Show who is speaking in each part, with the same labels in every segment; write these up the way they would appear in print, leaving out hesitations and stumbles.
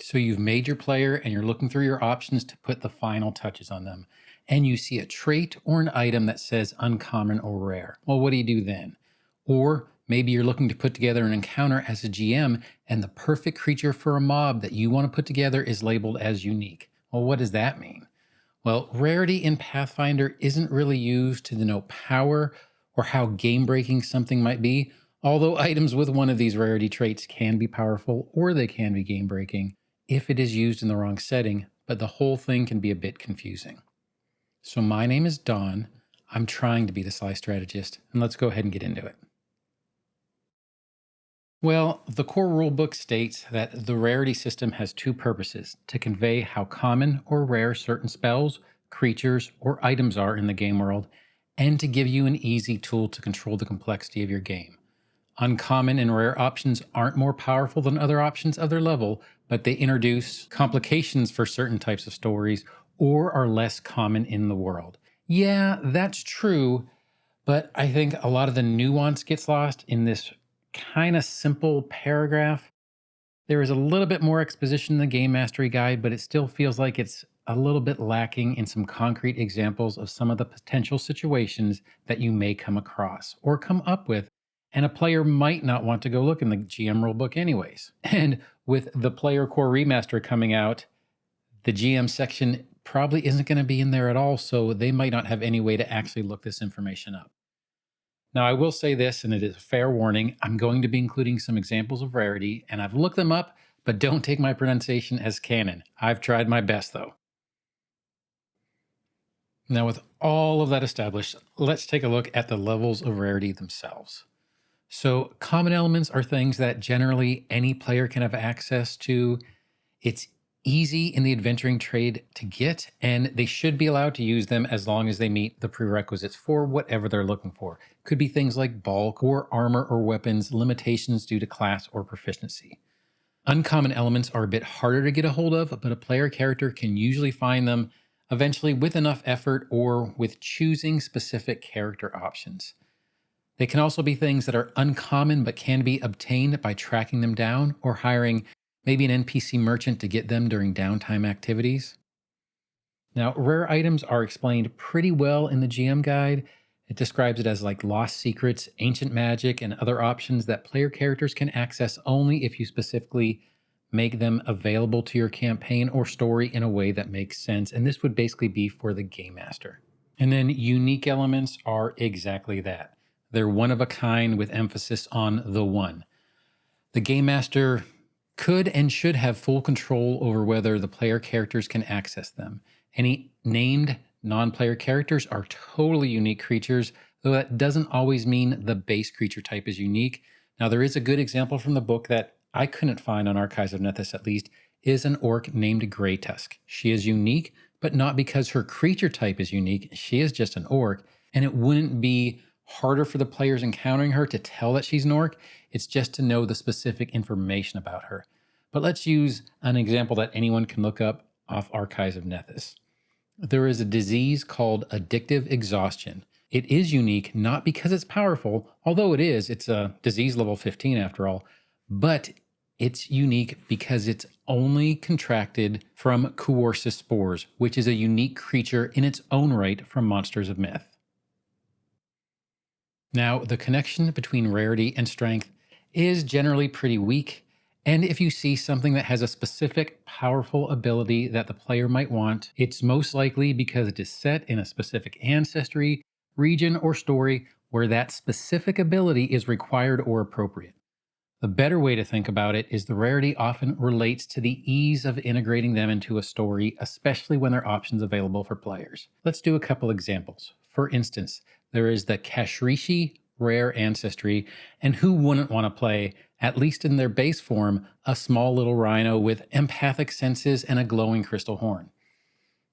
Speaker 1: So you've made your player and you're looking through your options to put the final touches on them. And you see a trait or an item that says uncommon or rare. Well, what do you do then? Or maybe you're looking to put together an encounter as a GM and the perfect creature for a mob that you want to put together is labeled as unique. Well, what does that mean? Well, rarity in Pathfinder isn't really used to denote power or how game-breaking something might be, although items with one of these rarity traits can be powerful or they can be game-breaking if it is used in the wrong setting, but the whole thing can be a bit confusing. So my name is Don. I'm trying to be the Sly Strategist, and let's go ahead and get into it. Well, the core rulebook states that the rarity system has two purposes: to convey how common or rare certain spells, creatures, or items are in the game world, and to give you an easy tool to control the complexity of your game. Uncommon and rare options aren't more powerful than other options of their level, but they introduce complications for certain types of stories or are less common in the world. Yeah, that's true, but I think a lot of the nuance gets lost in this kind of simple paragraph. There is a little bit more exposition in the Game Mastery Guide, but it still feels like it's a little bit lacking in some concrete examples of some of the potential situations that you may come across or come up with, and a player might not want to go look in the GM rulebook anyways. And with the Player Core Remaster coming out, the GM section probably isn't going to be in there at all, so they might not have any way to actually look this information up. Now, I will say this, and it is a fair warning, I'm going to be including some examples of rarity, and I've looked them up, but don't take my pronunciation as canon. I've tried my best, though. Now, with all of that established, let's take a look at the levels of rarity themselves. So, common elements are things that generally any player can have access to. It's easy in the adventuring trade to get, and they should be allowed to use them as long as they meet the prerequisites for whatever they're looking for. Could be things like bulk or armor or weapons, limitations due to class or proficiency. Uncommon elements are a bit harder to get a hold of, but a player character can usually find them eventually with enough effort or with choosing specific character options. They can also be things that are uncommon but can be obtained by tracking them down or hiring maybe an NPC merchant to get them during downtime activities. Now, rare items are explained pretty well in the GM guide. It describes it as like lost secrets, ancient magic, and other options that player characters can access only if you specifically make them available to your campaign or story in a way that makes sense. And this would basically be for the game master. And then unique elements are exactly that. They're one of a kind with emphasis on the one. The game master could and should have full control over whether the player characters can access them. Any named non-player characters are totally unique creatures, though that doesn't always mean the base creature type is unique. Now, there is a good example from the book that I couldn't find on Archives of Nethys at least, is an orc named Greytusk. She is unique, but not because her creature type is unique. She is just an orc, and it wouldn't be harder for the players encountering her to tell that she's an orc. It's just to know the specific information about her. But let's use an example that anyone can look up off Archives of Nethys. There is a disease called addictive exhaustion. It is unique, not because it's powerful, although it's a disease level 15 after all, but it's unique because it's only contracted from coercive spores, which is a unique creature in its own right from Monsters of Myth. Now, the connection between rarity and strength is generally pretty weak, and if you see something that has a specific powerful ability that the player might want, it's most likely because it is set in a specific ancestry, region, or story where that specific ability is required or appropriate. The better way to think about it is the rarity often relates to the ease of integrating them into a story, especially when there are options available for players. Let's do a couple examples. For instance, there is the Kashrishi rare ancestry, and who wouldn't want to play, at least in their base form, a small little rhino with empathic senses and a glowing crystal horn?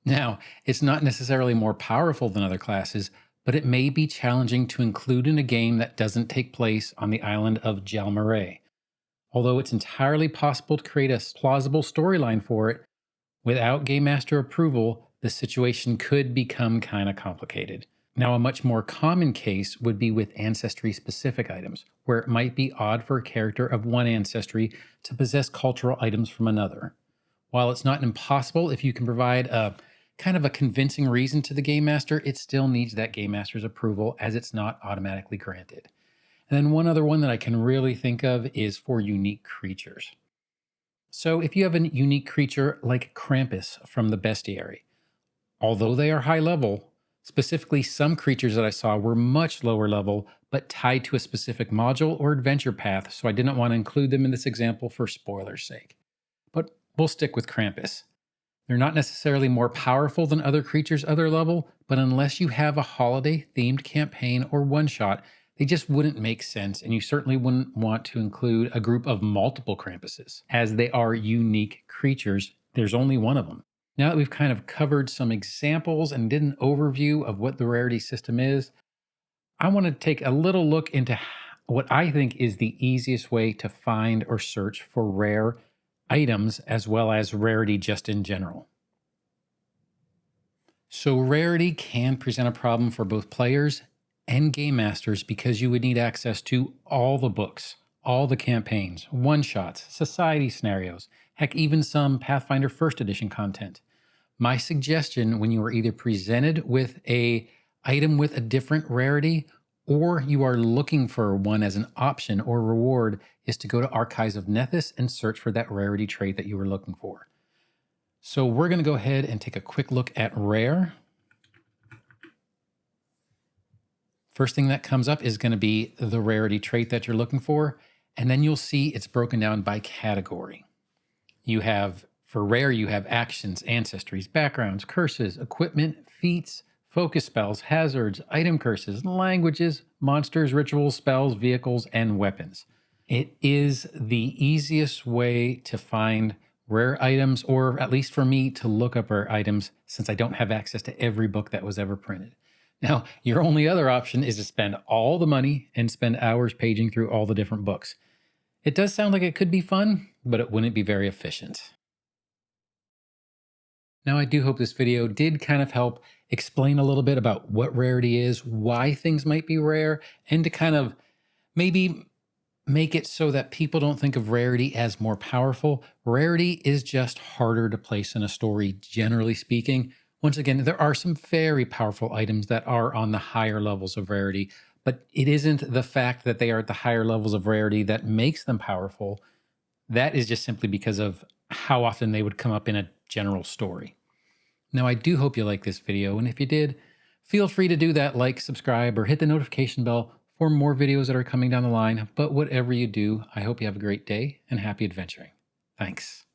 Speaker 1: Now, it's not necessarily more powerful than other classes, but it may be challenging to include in a game that doesn't take place on the island of Jalmaray. Although it's entirely possible to create a plausible storyline for it, without Game Master approval, the situation could become kind of complicated. Now, a much more common case would be with ancestry-specific items, where it might be odd for a character of one ancestry to possess cultural items from another. While it's not impossible, if you can provide a kind of a convincing reason to the game master, it still needs that game master's approval as it's not automatically granted. And then one other one that I can really think of is for unique creatures. So if you have a unique creature like Krampus from the Bestiary, although they are high level, specifically some creatures that I saw were much lower level, but tied to a specific module or adventure path, so I didn't want to include them in this example for spoilers' sake. But we'll stick with Krampus. They're not necessarily more powerful than other creatures other level, but unless you have a holiday-themed campaign or one-shot, they just wouldn't make sense, and you certainly wouldn't want to include a group of multiple Krampuses, as they are unique creatures. There's only one of them. Now that we've kind of covered some examples and did an overview of what the Rarity system is, I want to take a little look into what I think is the easiest way to find or search for rare items as well as rarity just in general. So rarity can present a problem for both players and game masters because you would need access to all the books, all the campaigns, one-shots, society scenarios, heck, even some Pathfinder First Edition content. My suggestion when you are either presented with a item with a different rarity or you are looking for one as an option or reward is to go to Archives of Nethys and search for that rarity trait that you were looking for. So we're going to go ahead and take a quick look at rare. First thing that comes up is going to be the rarity trait that you're looking for, and then you'll see it's broken down by category. You have, for rare, you have actions, ancestries, backgrounds, curses, equipment, feats, focus spells, hazards, item curses, languages, monsters, rituals, spells, vehicles, and weapons. It is the easiest way to find rare items, or at least for me to look up rare items, since I don't have access to every book that was ever printed. Now, your only other option is to spend all the money and spend hours paging through all the different books. It does sound like it could be fun, but it wouldn't be very efficient. Now, I do hope this video did kind of help explain a little bit about what rarity is, why things might be rare, and to kind of maybe make it so that people don't think of rarity as more powerful. Rarity is just harder to place in a story, generally speaking. Once again, there are some very powerful items that are on the higher levels of rarity, but it isn't the fact that they are at the higher levels of rarity that makes them powerful. That is just simply because of how often they would come up in a general story. Now, I do hope you like this video, and if you did, feel free to do that, like, subscribe, or hit the notification bell for more videos that are coming down the line. But whatever you do, I hope you have a great day and happy adventuring. Thanks.